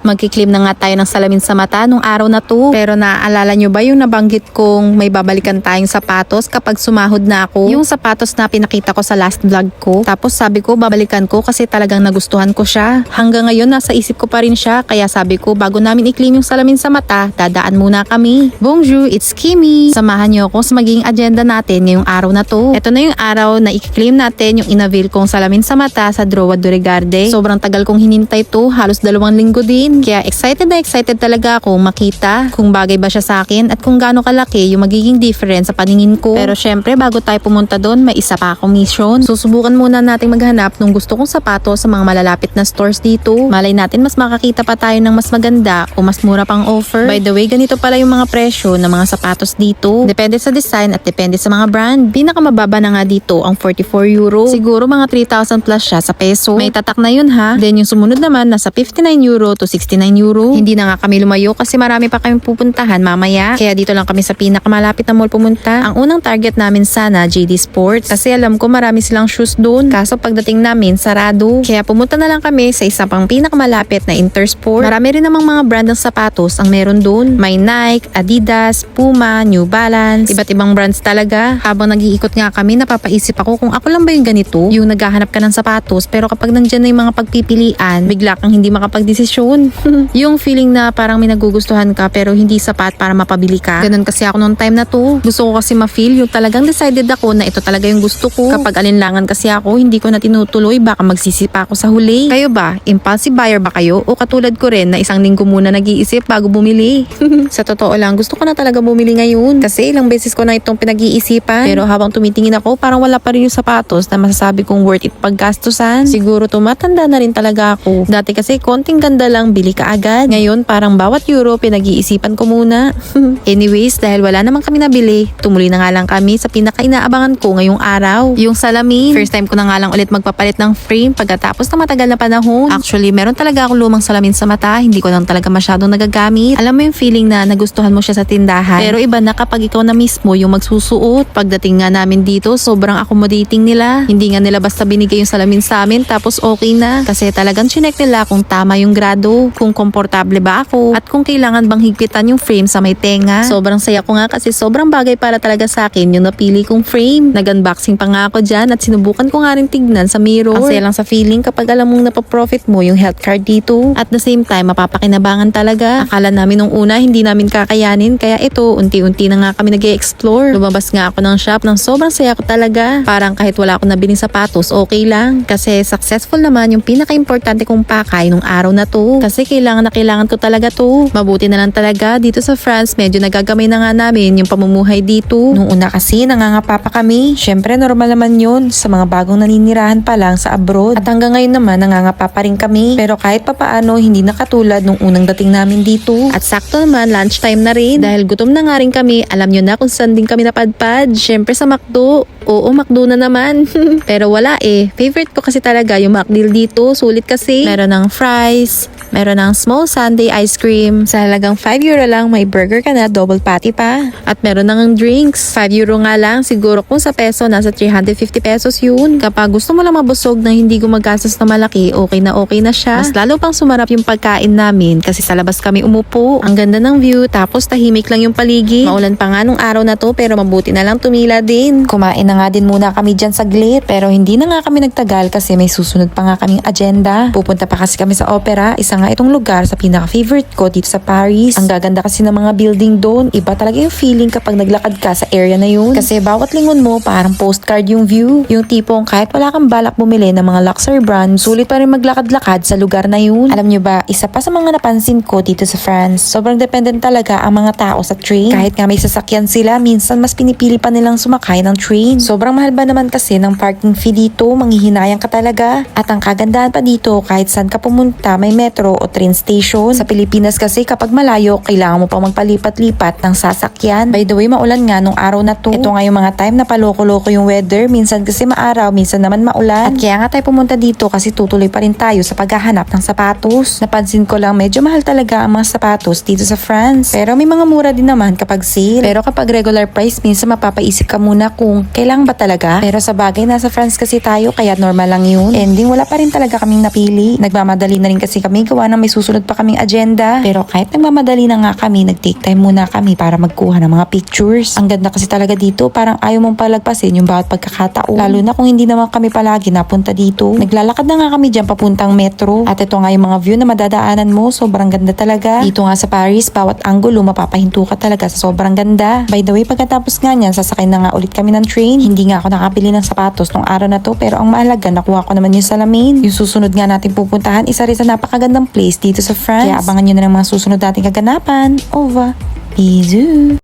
Magkiklim na nga tayo ng salamin sa mata nung araw na to. Pero naaalala nyo ba yung nabanggit kong may babalikan tayong sapatos kapag sumahod na ako? Yung sapatos na pinakita ko sa last vlog ko. Tapos sabi ko babalikan ko kasi talagang nagustuhan ko siya. Hanggang ngayon nasa isip ko pa rin siya. Kaya sabi ko bago namin i-claim yung salamin sa mata, dadaan muna kami. Bonjour, it's Kimmy. Samahan nyo ako sa magiging agenda natin ngayong araw na to. Ito na yung araw na i-claim natin yung inavail kong salamin sa mata sa Drowa Durigarde. Sobrang tagal kong hinintay to, halos 2 linggo din. Kaya excited na excited talaga ako makita kung bagay ba siya sa akin at kung gaano kalaki yung magiging difference sa paningin ko. Pero syempre bago tayo pumunta doon, may isa pa akong mission. Susubukan muna nating maghanap nung gusto kong sapatos sa mga malalapit na stores dito. Malay natin mas makakita pa tayo ng mas maganda o mas mura pang offer. By the way, ganito pala yung mga presyo ng mga sapatos dito. Depende sa design at depende sa mga brand. Pinakamababa na nga dito ang 44 euro. Siguro mga 3,000 plus siya sa peso. May tatak na yun ha. Then yung sumunod naman nasa 59 euro to 69 euro. Hindi na nga kami lumayo kasi marami pa kami pupuntahan mamaya. Kaya dito lang kami sa pinakamalapit na mall pumunta. Ang unang target namin sana JD Sports kasi alam ko marami silang shoes doon. Kaso pagdating namin sarado. Kaya pumunta na lang kami sa isa pang pinakamalapit na Intersport. Marami rin namang mga brand ng sapatos ang meron doon. May Nike, Adidas, Puma, New Balance. Iba't ibang brands talaga. Habang nag-iikot nga kami napapaisip ako kung ako lang ba yung ganito. Yung naghahanap ka ng sapatos pero kapag nandyan na yung mga pagpipilian bigla kang hindi makapagdesisyon. Yung feeling na parang may nagugustuhan ka pero hindi sapat para mapabili ka. Ganun kasi ako noong time na to. Gusto ko kasi ma-feel yung talagang decided ako na ito talaga yung gusto ko. Kapag alinlangan kasi ako, hindi ko na tinutuloy, baka magsisipa ako sa huli. Kayo ba? Impulsive buyer ba kayo? O katulad ko rin na 1 linggo muna nag-iisip bago bumili? Sa totoo lang, gusto ko na talaga bumili ngayon. Kasi ilang beses ko na itong pinag-iisipan. Pero habang tumitingin ako, parang wala pa rin yung sapatos na masasabi kong worth it paggastusan. Siguro tumatanda na rin talaga ako. Dati kasi konting ganda lang, bili ka agad. Ngayon parang bawat euro pinag-iisipan ko muna. Anyways, dahil wala naman kami nabili, tumuloy na nga lang kami sa pinaka-inaabangan ko ngayong araw. Yung salamin. First time ko na nga lang ulit magpapalit ng frame pagkatapos ng matagal na panahon. Actually, meron talaga akong lumang salamin sa mata. Hindi ko lang talaga masyadong nagagamit. Alam mo yung feeling na nagustuhan mo siya sa tindahan. Pero iba na kapag ikaw na mismo yung magsusuot. Pagdating nga namin dito, sobrang accommodating nila. Hindi nga nila basta binigay yung salamin sa amin tapos okay na. Kasi talagang chinek nila kung tama yung grado, kung komportable ba ako, at kung kailangan bang higpitan yung frame sa may tenga. Sobrang saya ko nga kasi sobrang bagay para talaga sa akin yung napili kong frame. Nag-unboxing pa nga ako dyan at sinubukan ko nga rin tignan sa mirror. Ang saya lang sa feeling kapag alam mong napaprofit mo yung health card dito. At the same time, mapapakinabangan talaga. Akala namin nung una hindi namin kakayanin kaya ito, unti-unti na nga kami nag-e-explore. Lumabas nga ako ng shop ng sobrang saya ko talaga. Parang kahit wala akong nabiling sapatos, okay lang. Kasi successful naman yung pinaka-importante kong pakay nung araw na to. Kasi kailangan na kailangan ko talaga to. Mabuti na lang talaga dito sa France, medyo nagagamay na nga namin yung pamumuhay dito. Nung una kasi nangangapa pa kami. Syempre normal naman yun sa mga bagong naninirahan pa lang sa abroad. At hanggang ngayon naman nangangapa pa rin kami. Pero kahit papaano hindi na katulad nung unang dating namin dito. At sakto naman lunchtime na rin. Dahil gutom na nga rin kami, alam nyo na kung saan din kami napadpad. Syempre sa McDo. Oo, McDo na naman. Pero wala eh. Favorite ko kasi talaga yung McDeal dito. Sulit kasi. Meron ng fries, meron ng small sundae ice cream. Sa halagang 5 euro lang, may burger ka na, double patty pa. At meron ng drinks. 5 euro nga lang. Siguro kung sa peso, nasa 350 pesos yun. Kapag gusto mo lang mabusog na hindi gumagastos na malaki, okay na siya. Mas lalo pang sumarap yung pagkain namin kasi sa labas kami umupo. Ang ganda ng view, tapos tahimik lang yung paligid. Maulan pa nga nung araw na to, pero mabuti na lang tumila din. Kumain na nga din muna kami dyan saglit. Pero hindi na nga kami nagtagal kasi may susunod pa nga kaming agenda. Pupunta pa kasi kami sa opera. Isa nga itong lugar sa pinaka-favorite ko dito sa Paris. Ang gaganda kasi ng mga building doon. Iba talaga yung feeling kapag naglakad ka sa area na yun. Kasi bawat lingon mo parang postcard yung view. Yung tipong kahit wala kang balak bumili ng mga luxury brands, sulit pa rin maglakad-lakad sa lugar na yun. Alam nyo ba, isa pa sa mga napansin ko dito sa France, sobrang dependent talaga ang mga tao sa train. Kahit nga may sasakyan sila, minsan mas pinipili pa nilang sumakay ng train. Sobrang mahal ba naman kasi ng parking fee dito, manghihinayang ka talaga. At ang kagandahan pa dito, kahit saan ka pumunta, may metro o train station. Sa Pilipinas kasi kapag malayo, kailangan mo pa magpalipat-lipat ng sasakyan. By the way, maulan nga nung araw na to. Ito nga yung mga time na paloko-loko yung weather. Minsan kasi maaraw, minsan naman maulan. At kaya nga tayo pumunta dito kasi tutuloy pa rin tayo sa paghahanap ng sapatos. Napansin ko lang medyo mahal talaga ang mga sapatos dito sa France. Pero may mga mura din naman kapag sale. Pero kapag regular price, minsan mapapaisip ka muna kung kailangan Kailangan ba talaga? Pero sa bagay, nasa France kasi tayo, kaya normal lang yun. Ending, wala pa rin talaga kaming napili. Nagmamadali na rin kasi kami, gawa na may susunod pa kaming agenda. Pero kahit nagmamadali na nga kami, nag-take time muna kami para magkuha ng mga pictures. Ang ganda kasi talaga dito, parang ayaw mong palagpasin yung bawat pagkakataon. Lalo na kung hindi naman kami palagi napunta dito. Naglalakad na nga kami dyan papuntang metro. At ito nga yung mga view na madadaanan mo, sobrang ganda talaga. Dito nga sa Paris, bawat anggulo mapapahinto ka talaga sa sobrang ganda. By the way, pagkatapos nga niyan, sasakay na nga ulit kami ng train. Hindi nga ako nakabili ng sapatos nung araw na to, pero ang mahalaga, nakuha ko naman yung salamin. Yung susunod nga natin pupuntahan, isa rin sa napakagandang place dito sa France. Kaya abangan nyo na ng mga susunod nating kaganapan. Over. Bisous!